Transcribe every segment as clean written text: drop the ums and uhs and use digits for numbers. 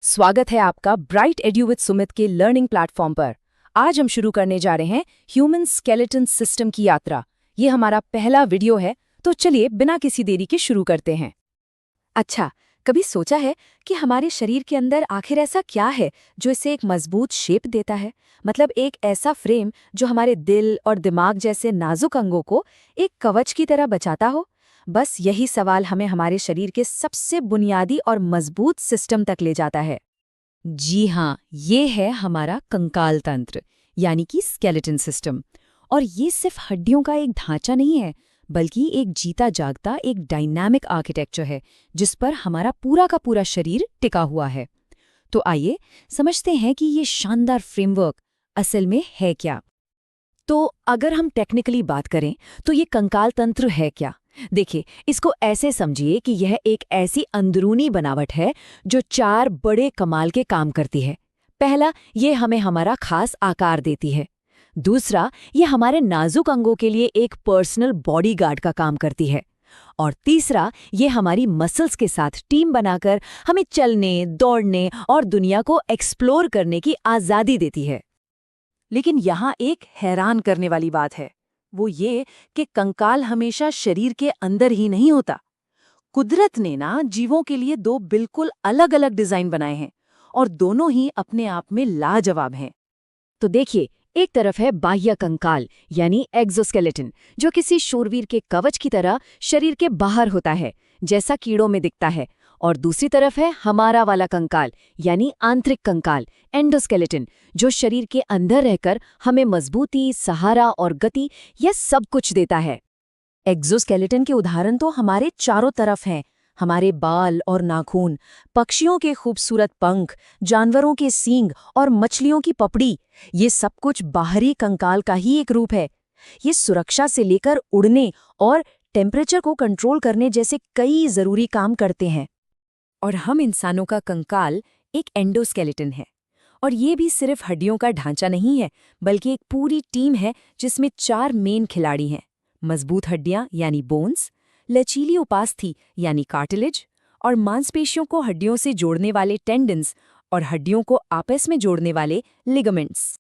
स्वागत है आपका ब्राइट एड्यू विद सुमित के लर्निंग प्लेटफॉर्म पर। आज हम शुरू करने जा रहे हैं ह्यूमन स्केलेटन सिस्टम की यात्रा। ये हमारा पहला वीडियो है, तो चलिए बिना किसी देरी के शुरू करते हैं। अच्छा, कभी सोचा है कि हमारे शरीर के अंदर आखिर ऐसा क्या है जो इसे एक मजबूत शेप देता है? मतलब एक ऐसा फ्रेम जो हमारे दिल और दिमाग जैसे नाजुक अंगों को एक कवच की तरह बचाता हो। बस यही सवाल हमें हमारे शरीर के सबसे बुनियादी और मजबूत सिस्टम तक ले जाता है। जी हाँ, ये है हमारा कंकाल तंत्र, यानी कि स्केलेटन सिस्टम। और ये सिर्फ हड्डियों का एक ढांचा नहीं है, बल्कि एक जीता जागता एक डायनामिक आर्किटेक्चर है जिस पर हमारा पूरा का पूरा शरीर टिका हुआ है। तो आइए समझते हैं कि ये शानदार फ्रेमवर्क असल में है क्या। तो अगर हम टेक्निकली बात करें तो ये कंकाल तंत्र है क्या? देखिए, इसको ऐसे समझिए कि यह एक ऐसी अंदरूनी बनावट है जो 4 बड़े कमाल के काम करती है। पहला, ये हमें हमारा खास आकार देती है। दूसरा, ये हमारे नाजुक अंगों के लिए एक पर्सनल बॉडीगार्ड का काम करती है। और तीसरा, ये हमारी मसल्स के साथ टीम बनाकर हमें चलने, दौड़ने और दुनिया को एक्सप्लोर करने की आज़ादी देती है। लेकिन यहाँ एक हैरान करने वाली बात है, वो ये कि कंकाल हमेशा शरीर के अंदर ही नहीं होता। कुदरत ने ना जीवों के लिए 2 बिल्कुल अलग-अलग डिजाइन बनाए हैं और दोनों ही अपने आप में लाजवाब हैं। तो देखिए, एक तरफ है बाह्य कंकाल यानी एक्सोस्केलेटन, जो किसी शूरवीर के कवच की तरह शरीर के बाहर होता है, जैसा कीड़ों में दिखता है। और दूसरी तरफ है हमारा वाला कंकाल यानी आंतरिक कंकाल एंडोस्केलेटन, जो शरीर के अंदर रहकर हमें मजबूती, सहारा और गति यह सब कुछ देता है। एक्सोस्केलेटन के उदाहरण तो हमारे चारों तरफ हैं। हमारे बाल और नाखून, पक्षियों के खूबसूरत पंख, जानवरों के सींग और मछलियों की पपड़ी, ये सब कुछ बाहरी कंकाल का ही एक रूप है। ये सुरक्षा से लेकर उड़ने और टेम्परेचर को कंट्रोल करने जैसे कई जरूरी काम करते हैं। और हम इंसानों का कंकाल एक एंडोस्केलेटन है। और ये भी सिर्फ हड्डियों का ढांचा नहीं है, बल्कि एक पूरी टीम है जिसमें 4 मेन खिलाड़ी हैं। मजबूत हड्डियां यानी बोन्स, लचीली उपास्थि यानी कार्टिलेज, और मांसपेशियों को हड्डियों से जोड़ने वाले टेंडन्स और हड्डियों को आपस में जोड़ने वाले लिगामेंट्स।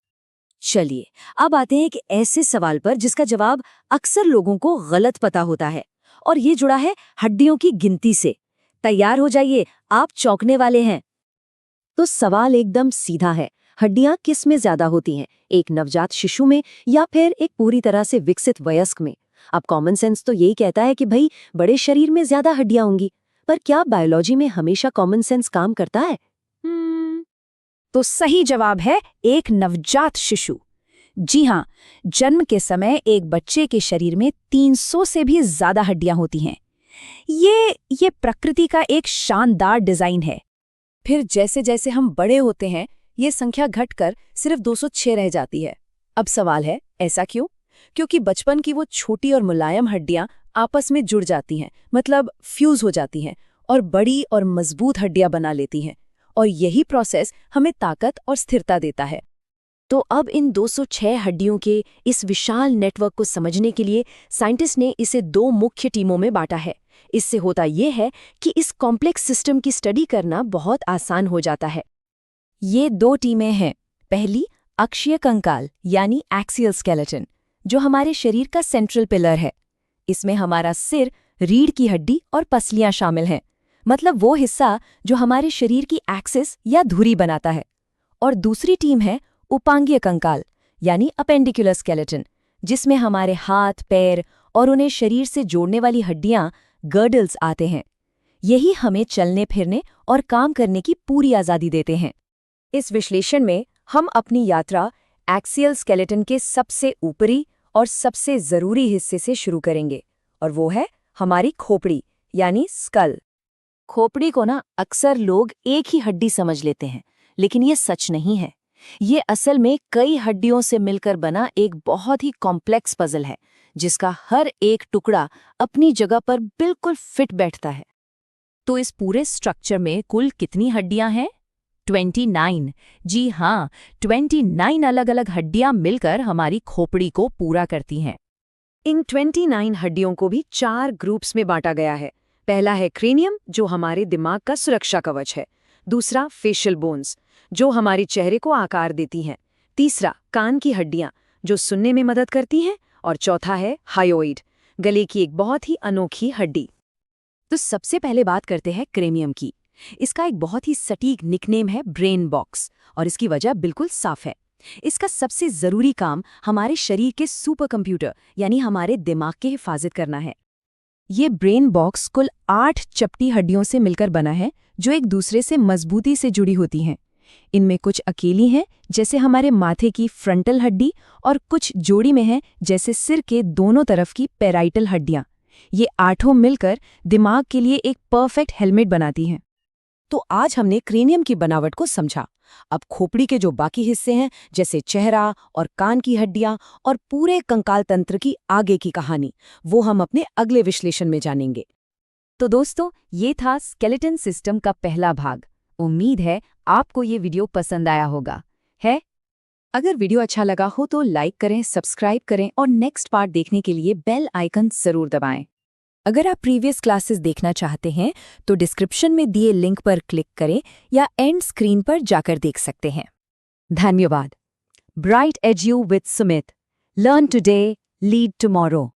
चलिए, अब आते हैं एक ऐसे सवाल पर जिसका जवाब अक्सर लोगों को गलत पता होता है, और ये जुड़ा है हड्डियों की गिनती से। तैयार हो जाइए, आप चौंकने वाले हैं। तो सवाल एकदम सीधा है, हड्डियां किस में ज्यादा होती हैं, एक नवजात शिशु में या फिर एक पूरी तरह से विकसित वयस्क में? अब कॉमन सेंस तो यही कहता है कि भाई बड़े शरीर में ज्यादा हड्डियां होंगी, पर क्या बायोलॉजी में हमेशा कॉमन सेंस काम करता है? तो सही जवाब है एक नवजात शिशु। जी हाँ, जन्म के समय एक बच्चे के शरीर में 300 से भी ज्यादा हड्डियां होती हैं। ये प्रकृति का एक शानदार डिजाइन है। फिर जैसे जैसे हम बड़े होते हैं, ये संख्या घटकर सिर्फ 206 रह जाती है। अब सवाल है, ऐसा क्यों? क्योंकि बचपन की वो छोटी और मुलायम हड्डियां आपस में जुड़ जाती हैं, मतलब फ्यूज हो जाती हैं और बड़ी और मजबूत हड्डियां बना लेती हैं। और यही प्रोसेस हमें ताकत और स्थिरता देता है। तो अब इन 206 हड्डियों के इस विशाल नेटवर्क को समझने के लिए साइंटिस्ट ने इसे 2 मुख्य टीमों में बांटा है। इससे होता यह है कि इस कॉम्प्लेक्स सिस्टम की स्टडी करना बहुत आसान हो जाता है। ये 2 टीमें हैं। पहली, अक्षीय कंकाल यानी एक्सियल स्केलेटन, जो हमारे शरीर का सेंट्रल पिलर है। इसमें हमारा सिर, रीढ़ की हड्डी और पसलियां शामिल हैं, मतलब वो हिस्सा जो हमारे शरीर की एक्सिस या धुरी बनाता है। और दूसरी टीम है उपांगीय कंकाल यानी अपेंडिकुलर स्केलेटन, जिसमें हमारे हाथ, पैर और उन्हें शरीर से जोड़ने वाली हड्डियां, गर्डल्स आते हैं। यही हमें चलने फिरने और काम करने की पूरी आज़ादी देते हैं। इस विश्लेषण में हम अपनी यात्रा एक्सियल स्केलेटन के सबसे ऊपरी और सबसे ज़रूरी हिस्से से शुरू करेंगे, और वो है हमारी खोपड़ी यानी स्कल। खोपड़ी को ना अक्सर लोग एक ही हड्डी समझ लेते हैं, लेकिन ये सच नहीं है। ये असल में कई हड्डियों से मिलकर बना एक बहुत ही कॉम्प्लेक्स पजल है, जिसका हर एक टुकड़ा अपनी जगह पर बिल्कुल फिट बैठता है। तो इस पूरे स्ट्रक्चर में कुल कितनी हड्डियां हैं? 29। जी हाँ, 29 अलग-अलग हड्डियां मिलकर हमारी खोपड़ी को पूरा करती हैं। इन 29 हड्डियों को भी 4 ग्रुप्स में बांटा गया है। पहला है क्रेनियम, जो हमारे दिमाग का सुरक्षा कवच है। दूसरा फेशियल बोन्स, जो हमारे चेहरे को आकार देती हैं। तीसरा कान की हड्डियां, जो सुनने में मदद करती हैं। और चौथा है हायोइड, गले की एक बहुत ही अनोखी हड्डी। तो सबसे पहले बात करते हैं क्रेनियम की। इसका एक बहुत ही सटीक निकनेम है ब्रेन बॉक्स, और इसकी वजह बिल्कुल साफ है। इसका सबसे जरूरी काम हमारे शरीर के सुपर कंप्यूटर यानी हमारे दिमाग की हिफाजत करना है। ये ब्रेन बॉक्स कुल 8 चपटी हड्डियों से मिलकर बना है, जो एक दूसरे से मजबूती से जुड़ी होती हैं। इनमें कुछ अकेली हैं, जैसे हमारे माथे की फ्रंटल हड्डी, और कुछ जोड़ी में हैं, जैसे सिर के दोनों तरफ की पैराइटल हड्डियां। ये 8 मिलकर दिमाग के लिए एक परफेक्ट हेलमेट बनाती हैं। तो आज हमने क्रेनियम की बनावट को समझा। अब खोपड़ी के जो बाकी हिस्से हैं, जैसे चेहरा और कान की हड्डियां और पूरे कंकाल तंत्र की आगे की कहानी, वो हम अपने अगले विश्लेषण में जानेंगे। तो दोस्तों, ये था स्केलेटन सिस्टम का पहला भाग। उम्मीद है आपको ये वीडियो पसंद आया होगा। अगर वीडियो अच्छा लगा हो तो लाइक करें, सब्सक्राइब करें और नेक्स्ट पार्ट देखने के लिए बेल आइकन जरूर दबाएं। अगर आप प्रीवियस क्लासेस देखना चाहते हैं तो डिस्क्रिप्शन में दिए लिंक पर क्लिक करें या एंड स्क्रीन पर जाकर देख सकते हैं। धन्यवाद। Bright edu with Sumit. Learn today, lead tomorrow.